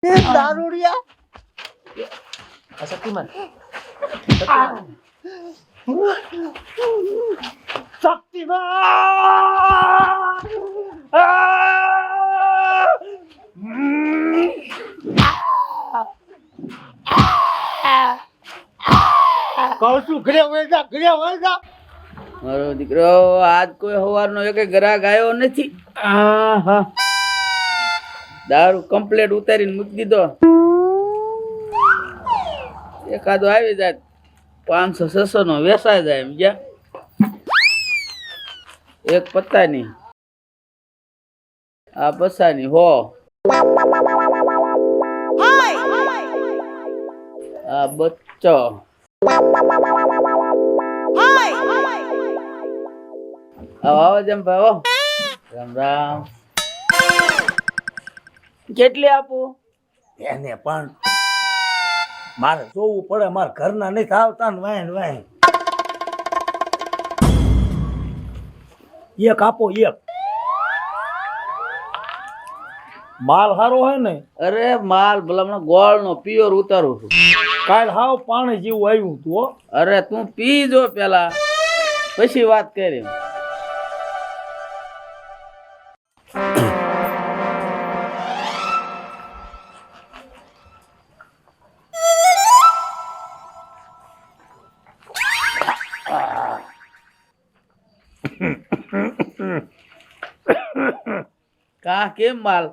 દારૂડિયા શક્તિમાન કહું છું ઘરે વળગા મારો દીકરો આજ કોઈ સવારનો એક ગ્રાહક આવ્યો નથી. દારૂ કમ્પ્લેટ ઉતારીને મૂકી દીધો. એકાદો આવી જાય 500-600 નો વેસાય જાય એમ ગયા. એક પત્તાની આ પસાની હો આ બચ્ચો આવો જેમ ભાવો રામ રામ. કેટલી આપું? એને પણ મારે જોવું પડે, મારા ઘરના નહીં આવતા ને વાય એક આપો એક. માલ સારો હે ને? અરે માલ ભલા ગોળ નો પ્યોર ઉતારું છું. કાલ હાવ પાણી જેવું આવ્યું તું હો. અરે તું પી જો પેલા પછી વાત કરી. કા કેમ માલ?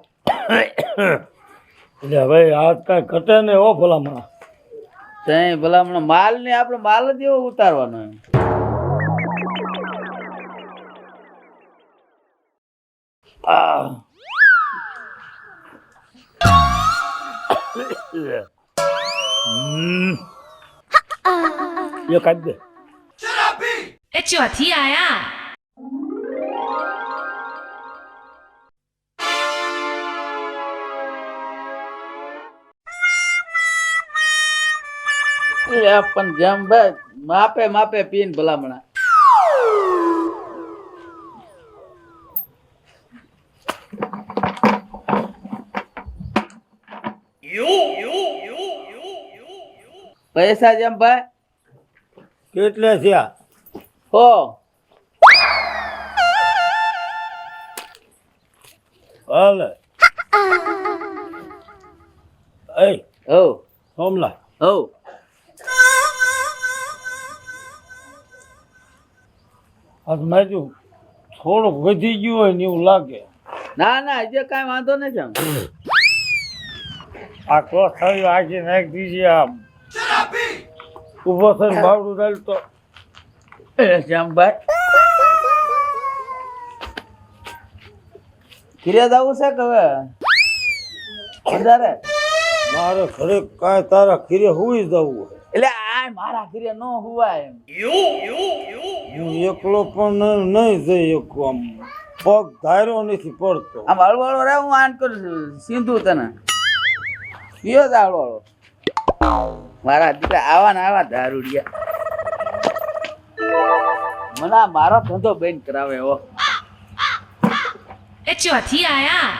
એટલે ભાઈ આજ કઈ ઘટે ને હો ભલામણ. તઈ ભલામણ માલ ને આપણે માલ જ એવો ઉતારવાનો. એ કાઢ દે. એ ચોથી આયા. પણ જેમ ભાઈ માપે માપે પીને ભલામણા. પૈસા જેમ ભાઈ કેટલે થયા? હો હાલે એ હો સોમલા હો આજ માજુ થોડુંક વધી ગયું હોય ને એવું લાગે. ના ના હજી કાંઈ વાંધો નથી. આમ આ તો થયું આજે નાખી દીધી. આમ ઉભો થઈને બાવડું ડાલ તો શ્યામભાઈ કિર્યા જવું છે કે હવે વધારે? મારે ઘરે કાંઈ તારા ખીરે હુઈ જવું. એટલે આ મારા ઘરે નો હુવાય એમ. હું એકલો પણ નહીં જઈ શકું. આમ પગ ધાર્યો નથી પડતો. આમ હળવળો રે હું આન કરું છું સિંધુ તને પીયો જ હળવળો. મારા દીકરા આવા ને આવા દારૂડિયા મને આ મારો ધંધો બંધ કરાવે હો. એ ચોથી આયા.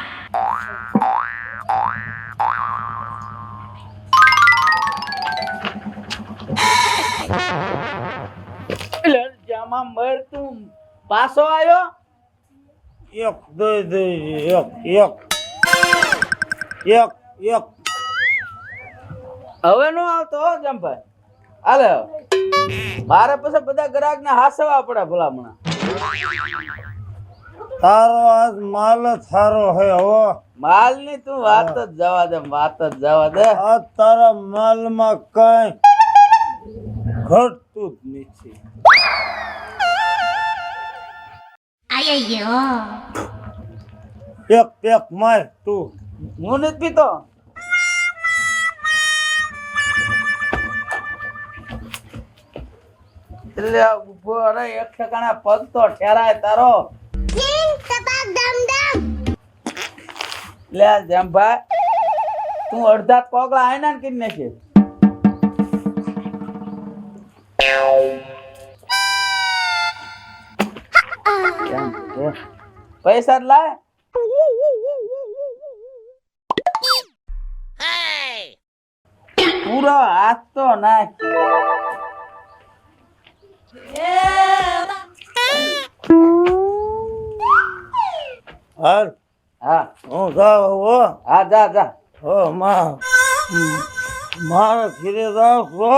એટલે જામાં મર તું પાછો આવ્યો. એક દઈ દઈ એક એક એક એક હવે નો આવતો હો જમભાઈ. હાલે મારે પછી બધા ગ્રાહક ને હાસવા પડે ભલામણા. તારો આજ માલ જ સારો હે હો. માલ ની તું વાત જ જવા દે, વાત જ જવા દે. આ તારા માલમાં કઈ ઘટતું જ નથી. આયયો. એક પેક માર તું. હું નથી પીતો. એટલે ઉભો રે એક ઠેકાણે પગ તો ઠેરાય તારો. લે જમભાઈ તું અડધા પગલા આયના ને કીને છે. પૈસા લાય. પૂરો હાથ તો નાખ. હાલ હા હું જાઉં હો. હા જા જા. હો મારા ઘરે જાઉં છો.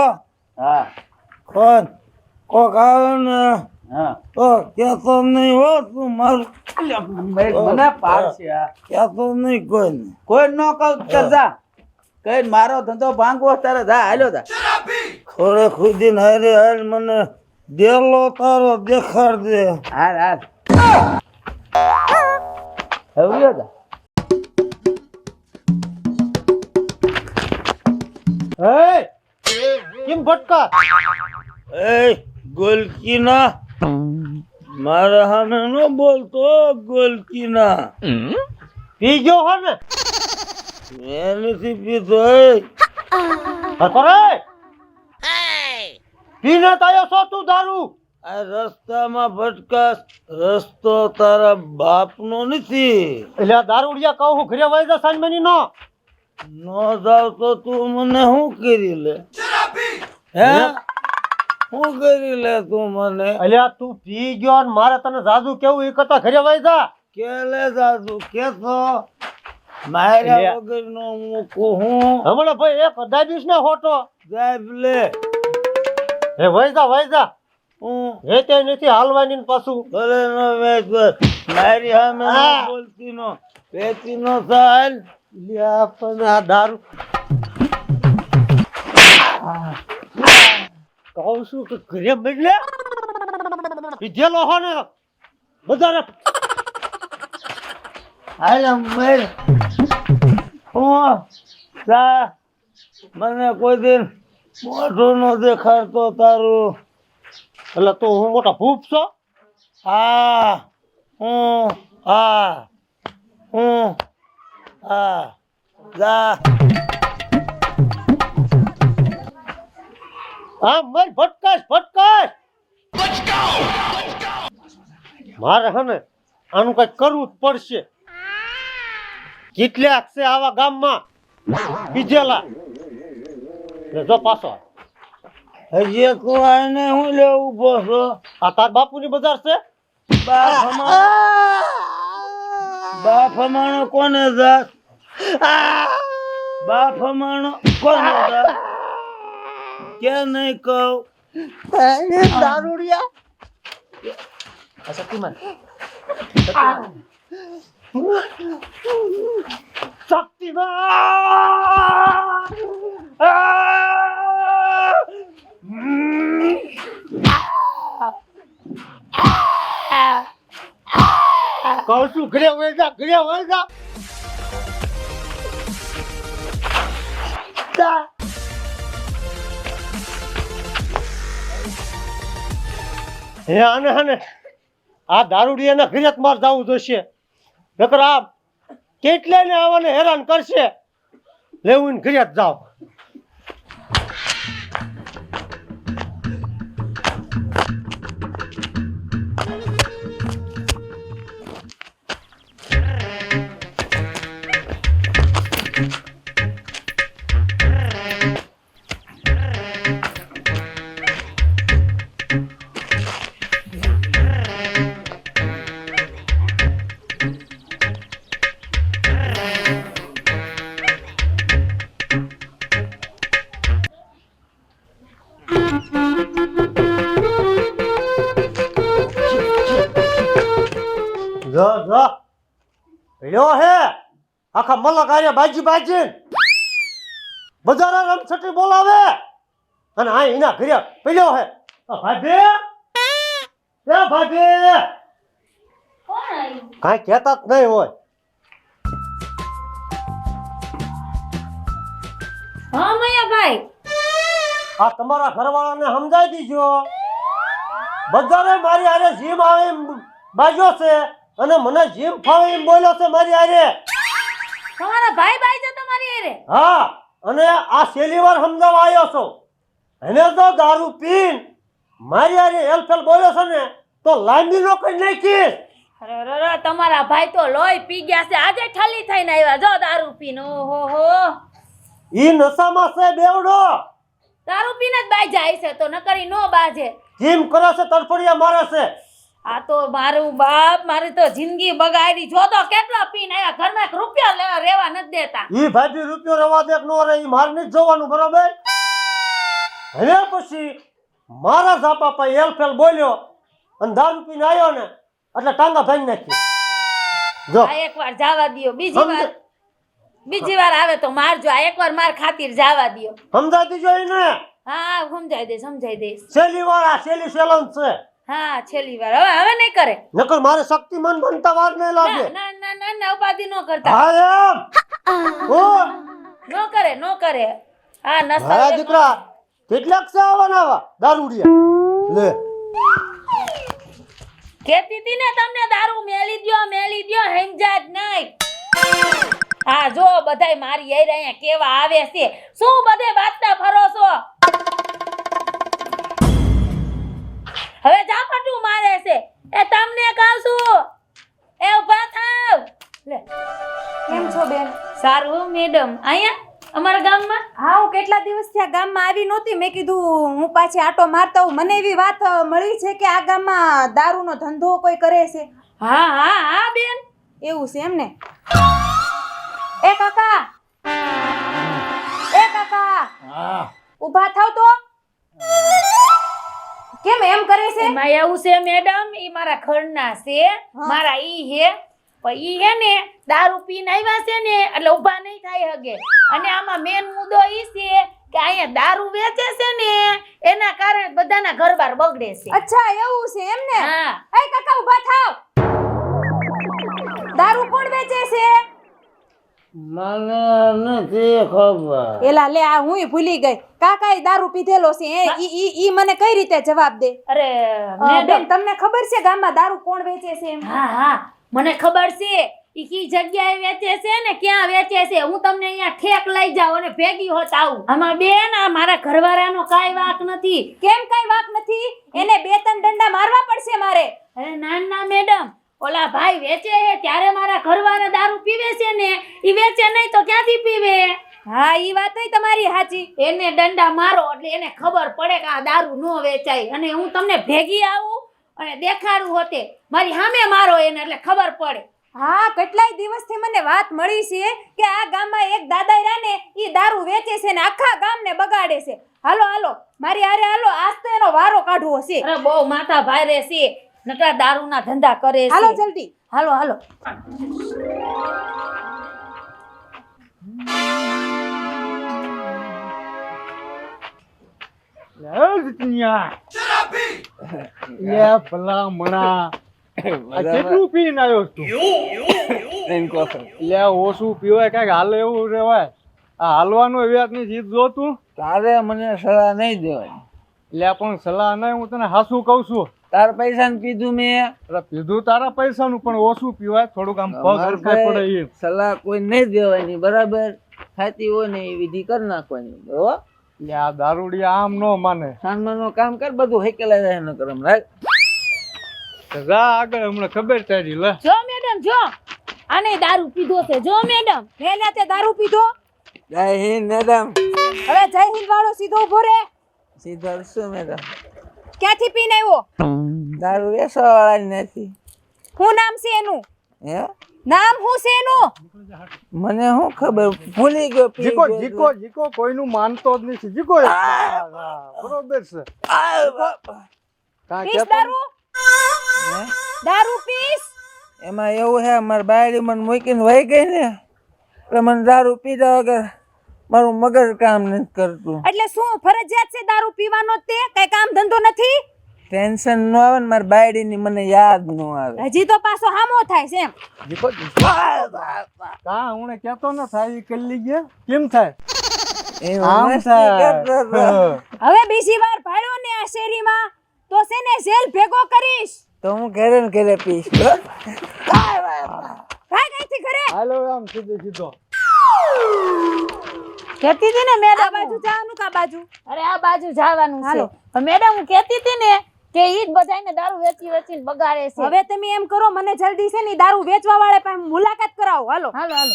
હા કોણ કોક આવે ને હા તો કહેતો નહીં હો તું મારું મને પાડશે આ. કહેતો નહીં કોઈને. કોઈ ન કહું તો જા. કઈ મારો ધંધો ભાંગવો તારે જા હાલ્યો જા. ખોરે ખુદી હારે હાલ મને દેલો તારો દેખાડ દે. હાલ હાલ હવ્યો જા. કેમ ભટકા? એ ગોલકીના મારા સામે નો બોલતો. ગોલકીના પી ગયો હો ને? મેં નથી પીધો. પીને તાયો છો તું દારૂ? આ રસ્તામાં ભટકાસ. રસ્તો તારા બાપનો નથી. એટલે આ દારૂડિયા કહું હું ઘરે વહી જા સાંજમેની નો. નો જાવ તો તું મને શું કરી લે? હે શું કરી લે તું મને? એટલે તું પી ગયો ને મારે તને જાજુ કેવું એ કરતા ઘરે વહી જા. કે લે જાજુ કેતો માર્યા વગર નો મૂકું હું. હમણાં ભાઈ એક દાબીશ ને હોટો. સાહેબ લે હે વહી જા વહી જા. હું વેચે નથી હાલવાની ને પાછું. ભલે નો વેચ મારી સામે નો બોલતી નો વેચી નો ચાલ. લ્યા પણ આ દારૂ કહું છું કે ઘરે મળે પીધેલો હો ને બધાને હાલ મર હું જા. મને કોઈ દિન મોઢું નો દેખાડતો તારું. એટલે તું હું મોટા ભૂપ છો? હા હું હા હું હા જા. હા મર ભટકાશ ભટકાશ. મારે હે ને આનું કઈ કરવું જ પડશે. કેટલાક છે આવા ગામમાં પીધેલા. ને જો પાછો હજી તું આને હું લે ઉભો છો? આ તાર બાપુની બજાર છે. બા ફમાણો કોને જાત? બા ફમાણો કોને જાત? કે નહીં કહું? દારૂડિયા કહું છું ઘરે વહી જા ઘરે વહી જા. હે આને આ દારૂડિયાના ઘરે જ માર જવું જોશે. નકર આ કેટલા ને આવાને હેરાન કરશે. લેવું ઘરે જ જાવ. જો લ્યો હે આખા મલક આરે બાજી બાજી બજારા રમછટી બોલાવે અને આ એના ઘરે પડ્યો હે. ભાભી એ ભાભી કાંઈ કહેતા જ નહીં હોય. હા મયાભાઈ, આ તમારા ઘરવાળાને સમજાવી દીજો. બજારે મારી આરે જીમ આવે એમ બાજ્યો છે અને મને જીમ ફાવે એમ બોલ્યો છે મારી આરે. તમારા ભાઈ બાઈ છે તમારી હારે? હા, અને આ છેલ્લી વાર સમજાવવા આવ્યો છો. એને તો દારૂ પીન મારી આરે હેલફેલ બોલ્યો છે ને તો લાંબી નો કરી નાખીશ. અરે તમારા ભાઈ તો લોહી પી ગયા છે. આજે ઠલી થઈને આવ્યા જો દારૂ પીને. ઓહો હો. ઈ નશામાં છે બેવડો. દારૂ પીને જ બાઈ જાય છે તો નકરી નો બાજે. જીમ કરે છે, તરફડિયા મારે છે. આ તો મારું બાપ મારી તો જિંદગી બગાડી. જો તો કેટલા પીને આયા, ઘરમાં એક રૂપિયા લેવા રેવા નથી દેતા. ઈ ભાભી રૂપિયો રવા દે કે નો રે, ઈ માર નથી જોવાનું, બરોબર? હવે પછી મારા ઝાપા પર એલફેલ બોલ્યો અને દારૂ પીને આવ્યો ને એટલે ટાંગા ભાંગી નાખી. જો આ એકવાર જવા દ્યો, બીજી વાર આવે તો મારજો. આ એકવાર માર ખાતીર જવા દ્યો. સમજાતી જોઈ ને, હા સમજાઈ દઈશ. શેલી વાળા શેલી સેલન છે. હા છેલ્લી વાર. હવે નહીં કરે. નકર મારે શક્તિમાન બનતા વાર નહીં લાગે. ના ઉપાધિ નો કરતા. હા એમ ઓ નો કરે. હા મારા નસા દીકરા કેટલાક છે આવા દારૂડિયા લે. કેતી હતી ને તમને દારૂ મેલી દ્યો સમજા જ નહીં. હા જો બધાય મારી યાર અહીંયા કેવા આવે છે. શું બધે બાતતા ફરો છો? હવે ઝાપટું મારે છે. એ તમને કહું છું, એ ઊભા થાવ. લે કેમ છો બેન? સારું મેડમ. અહીંયા અમારા ગામમાં હા, હું કેટલા દિવસથી આ ગામમાં આવી નહોતી. મેં કીધું હું પાછી આટો મારતા હું. મને એવી વાત મળી છે કે આ ગામમાં દારૂનો ધંધો કોઈ કરે છે. હા બેન એવું છે એમ ને? એ કાકા હા ઊભા થાવ તો. કેમ એમ કરે છે? એમાં એવું છે મેડમ, ઈ મારા ઘરના છે. મારા ઈ હે પણ ઈ હે ને દારૂ પીને આવ્યા છે ને એટલે ઊભા નહીં થાય હગે. અને આમાં મેન મુદ્દો ઈ છે કે અહીંયા દારૂ વેચે છે ને એના કારણે બધાના ઘરબાર બગડે છે. અચ્છા એવું છે એમ ને? હા. એ કાકા ઊભા થાવ. દારૂ કોણ વેચે છે? મને નથી ખબર. એલા લે, આ હુંય ભૂલી ગઈ. કાકાએ દારૂ પીધેલો છે. ઈ મને કઈ રીતે જવાબ દે? અરે બેન મેડમ, તમને ખબર છે ગામમાં દારૂ કોણ વેચે છે એમ? હા મને ખબર છે. ઈ કી જગ્યાએ વેચે છે ને ક્યાં વેચે છે હું તમને અહીંયા ઠેક લઈ જાઉં અને ભેગી હોત આવું. આમાં બેન આ મારા ઘરવાળાનો કાઈ વાક નથી. કેમ કઈ વાક નથી? એને 2-3 ડંડા મારવા પડશે મારે. અરે ના મેડમ, ઓલા ભાઈ વેચે છે ત્યારે મારા ઘરવાળા દારૂ પીવે છે ને, ઈ વેચે નહીં તો ક્યાંથી પીવે? હા ઈ વાત તમારી સાચી. એને દંડા મારો એટલે એને ખબર પડે કે આ દારૂ નો વેચાય. અને હું તમને ભેગી આવું અને દેખાડું હોતે મારી સામે મારો એને એટલે ખબર પડે. હા, કેટલાય દિવસથી મને વાત મળી છે કે આ ગામમાં એક દાદા રહ્યા ને ઈ દારૂ વેચે છે ને આખા ગામને બગાડે છે. હાલો મારી હારે હાલો, આજ તો એનો વારો કાઢવો છે. અરે બહુ માથા ભારે છે, નકરા દારૂના ધંધા કરે છે. હાલો જલ્દી. હાલો ભલામણા કેટલું પીને આવ્યો તું? એટલે ઓછું પીવાય, કઈક હાલે એવું રેવાય. આ હાલવાનો વ્યાજ ની જીત જોતું. તારે મને સલાહ નહીં દેવાની. એટલે પણ સલાહ નહીં, હું તને હાસું કઉ છું. તાર પૈસા ને કીધું મેં. અરે પીધું તારા પૈસાનું, પણ ઓછું પીવાય, થોડુંક આમ પગ હરખાઈ પડે એમ. સલાહ કોઈ નહીં દેવાની, બરાબર? ખાતી હોય ને એ વિધિ કરી નાખવાની. બરોબર? એટલે આ દારૂડિયા આમ નો માને. સાંજનું કામ કર, બધું હેકેલા જાય ન કરમ રાખ. જા આગળ, હમણાં ખબર તારી લે. જો મેડમ જો આને દારૂ પીધો છે. જો મેડમ લે તે દારૂ પીધો. જય હિન્દ મેડમ. હવે જય હિન્દ વાળો સીધો ઉભો રે. સીધો શું મેડમ? ક્યાંથી પીને આવ્યો? દારૂ વેચવા વાળા નથી. શું નામ છે એનું? હે? નામ શું છે એનું? મને શું ખબર, ભૂલી ગયો. જીકો કોઈનું માનતો જ નથી. જીકો બરોબર છે. પીસ દારૂ? દારૂ પીસ? એમાં એવું હે, મારી બાયડી મને મૂકીને વહી ગઈ ને એટલે મને દારૂ પીધા વગર મારું મગજ કામ નથી કરતું. એટલે શું ફરજિયાત છે દારૂ પીવાનો? તે કઈ કામ ધંધો નથી? ટેન્શન ન આવે ને મારી બાયડી ની મને યાદ ન આવે. હજી તો પાછો હામો થાય છે એમ? જીકો કા હું કેતો ન થાય ઈ કરી લીજે. કેમ થાય? આમ થાય. હવે બીજી વાર ભાડ્યો ને આ શેરીમાં તો છે ને જેલ ભેગો કરીશ. તો હું ઘરે ને ઘરે પીશ. ભાગ અહીંથી ઘરે. હાલો આમ સીધો. કહેતી હતી ને મેડમ, આ બાજુ જવાનું કા બાજુ? અરે આ બાજુ જવાનું છે. હાલો. પણ મેડમ હું કહેતી હતી ને કે ઈ જ બધાને દારૂ વેચીને બગાડે છે. હવે તમે એમ કરો, મને જલ્દી છે ને દારૂ વેચવા વાળા પાસે મુલાકાત કરાવો. હાલો હાલો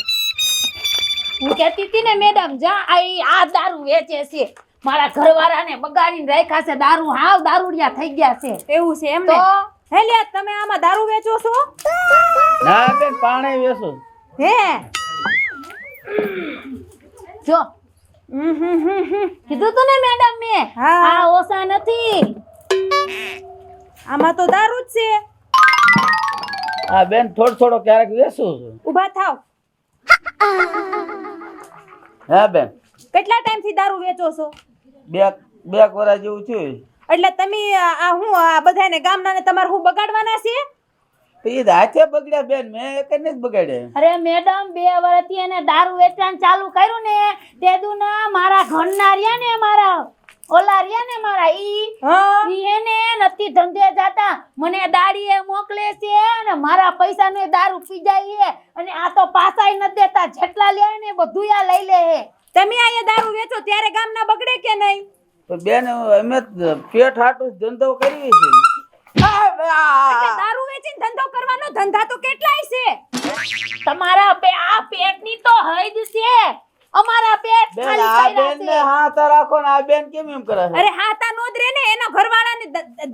હું કહેતી હતી ને મેડમ આ દારૂ વેચે છે, મારા ઘરવાળાને બગાડીને રાખ્યા છે, દારૂ હાવ દારૂડિયા થઈ ગયા છે. એવું છે એમ ને? હે લ્યા, તમે આમાં દારૂ વેચો છો? ના બેન પાણી વેચો. હે જો કીધું તું ને મેડમ મેં, હા. આ ઓછા નથી. આમાં તો દારૂ જ છે. હા બેન થોડો ક્યારેક વેચું છું. ઊભા થાવ. હા બેન કેટલા ટાઈમથી દારૂ વેચો છો? બે વર્ષ જેવું થયું. એટલે તમે હું આ બધાને ગામનાને તમારે હું બગાડવાના છે? એ હાથે બગડ્યા બેન, મેં એક જ બગાડ્યા. અરે મેડમ 2 વર્ષથી એને દારૂ વેચવાનું ચાલુ કર્યું ને તે દુના મારા ઘરના રહ્યા ને, મારા ઓલા રહ્યા ને મારા ઈ એને નથી ધંધે જાતા, મને દાડીએ મોકલે છે અને મારા પૈસાને દારૂ પી જાય છે અને આ તો પાસાય નથી દેતા, જેટલા લે ને બધું આ લઈ લે છે. તમે અહીંયા દારૂ વેચો ત્યારે ગામના બગડે કે નહીં? પણ બેન અમે પેટ હાટું ધંધો કરીએ છીએ. એટલે દારૂ વેચીને ધંધો કરવાનો ધંધા તો કેટલાય છે. તમારા આ પેટની તો હદ છે, અમારા પેટ બેન ખાલી આ કર્યા બેન છે. ને હાથ રાખો ને આ બેન કેમ એમ કરે છે? અરે હાતા નો જ રે ને, એનો ઘરવાળાને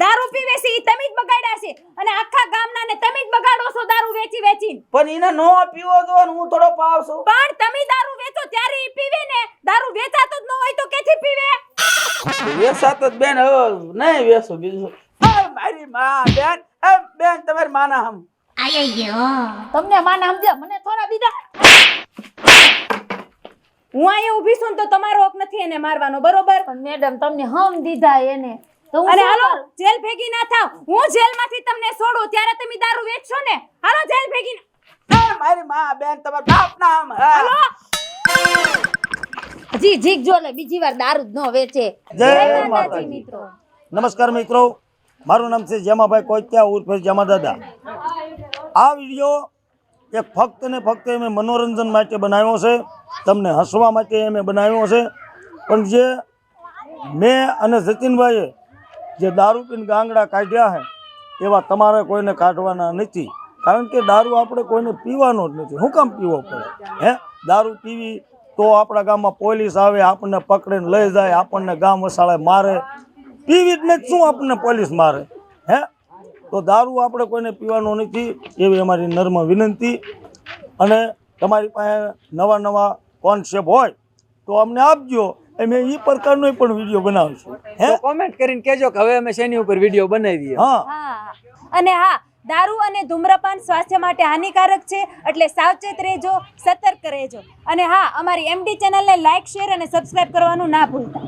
દારૂ પીવે છે ઈ તમે જ બગાડ્યા છે અને આખા ગામનાને તમે જ બગાડો છો દારૂ વેચી વેચીને. પણ એને નો પીવો જો ને હું થોડો પાવ છું. પણ તમે દારૂ વેચો ત્યારે ઈ પીવે ને, દારૂ વેચાતો જ ન હોય તો કેથી પીવે? વેસાતો જ બેન, હવે નહીં વેસું બીજું. મારી માં બેન, બેન તમારી માના હમ તમને માન સમજ્યા, મને થોડા બીજા. હું અહીંયા ઊભી છું ને તો તમારો હક નથી એને મારવાનો, બરોબર? પણ મેડમ તમને હમ દીધા એને તો હું અને શું હાલો કરું? જેલ ભેગી ના થાવ, હું જેલમાંથી તમને છોડું ત્યારે તમે દારૂ વેચશો ને. હાલો જેલ ભેગી મારી માં બેન તમારા બાપ ના હમ. હાલો. હજી જીક જો લે, બીજી વાર દારૂ જ ન વેચે. જય માતાજી મિત્રો. નમસ્કાર મિત્રો, મારું નામ છે જેમાભાઈ કોઈત્યા ઉર્ફે જેમા દાદા. આ વિડીયો એક ફક્ત ને ફક્ત અમે મનોરંજન માટે બનાવ્યો છે, તમને હસવા માટે અમે બનાવ્યો છે. પણ જે મેં અને જતીનભાઈએ જે દારૂ પીને ગાંગડા કાઢ્યા છે એવા તમારે કોઈને કાઢવાના નથી, કારણ કે દારૂ આપણે કોઈને પીવાનો જ નથી. શું કામ પીવો પડે? હે, દારૂ પીવી તો આપણા ગામમાં પોલીસ આવે, આપણને પકડીને લઈ જાય, આપણને ગામ વસાળે મારે. પીવી જ નથી શું આપણને પોલીસ મારે? હે, તો દારૂ આપણે કોઈને પીવાનો નથી એવી અમારી નર્મ વિનંતી. અને તમારી પાસે નવા કોન્સેપ્ટ હોય તો અમને આપજો, અમે એ પ્રકારનો પણ વિડીયો બનાવીશું. હે, કોમેન્ટ કરીને કહેજો કે હવે અમે શેની ઉપર વિડીયો બનાવીએ. હા. હા, અને હા, દારૂ અને ધૂમ્રપાન સ્વાસ્થ્ય માટે હાનિકારક છે, એટલે સાવચેત રહેજો, સતર્ક રહેજો. અને હા, અમારી MD ચેનલને લાઈક, શેર અને સબસ્ક્રાઇબ કરવાનું ના ભૂલતા.